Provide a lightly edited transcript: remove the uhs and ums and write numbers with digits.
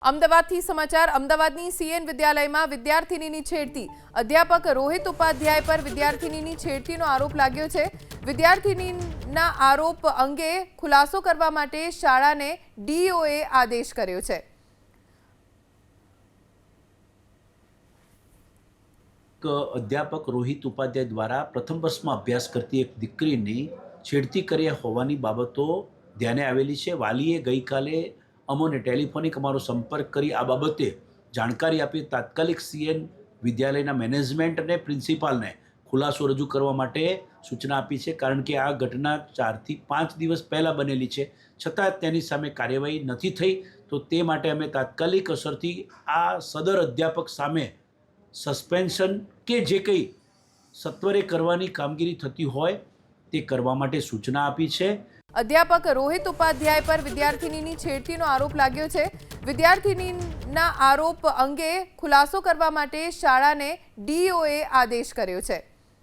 અમદાવાદથી સમાચાર અમદાવાદની સીએન વિદ્યાલયમાં વિદ્યાર્થિનીની છેડતી અધ્યાપક રોહિત ઉપાધ્યાય પર વિદ્યાર્થિનીની છેડતીનો આરોપ લાગ્યો છે। વિદ્યાર્થિનીના આરોપ અંગે ખુલાસો કરવા માટે શાળાને ડીઓએ આદેશ કર્યો છે। અધ્યાપક રોહિત ઉપાધ્યાય દ્વારા પ્રથમ વર્ષમાં અભ્યાસ કરતી એક દીકરીની છેડતી કર્યા હોવાની બાબતો ધ્યાને આવેલી છે। વાલીએ ગઈકાલે અમોને ટેલિફોનિક અમારો સંપર્ક કરી આ બાબતે જાણકારી આપી તાત્કાલિક સીએન વિદ્યાલયના મેનેજમેન્ટ અને પ્રિન્સિપાલને ખુલાસો રજૂ કરવા માટે સૂચના આપી છે, કારણ કે આ ઘટના 4 થી 5 દિવસ પહેલાં બનેલી છે, છતાં તેની સામે કાર્યવાહી નથી થઈ। તો તે માટે અમે તાત્કાલિક અસરથી આ સદર અધ્યાપક સામે સસ્પેન્શન કે જે કંઈ સત્વરે કરવાની કામગીરી થતી હોય તે કરવા માટે સૂચના આપી છે। અધ્યાપક રોહિત ઉપાધ્યાય પર વિદ્યાર્થિનીની છેડતીનો આરોપ લાગ્યો છે। વિદ્યાર્થિનીના આરોપ અંગે ખુલાસો કરવા માટે શાળાને ડીઓએ આદેશ કર્યો છે।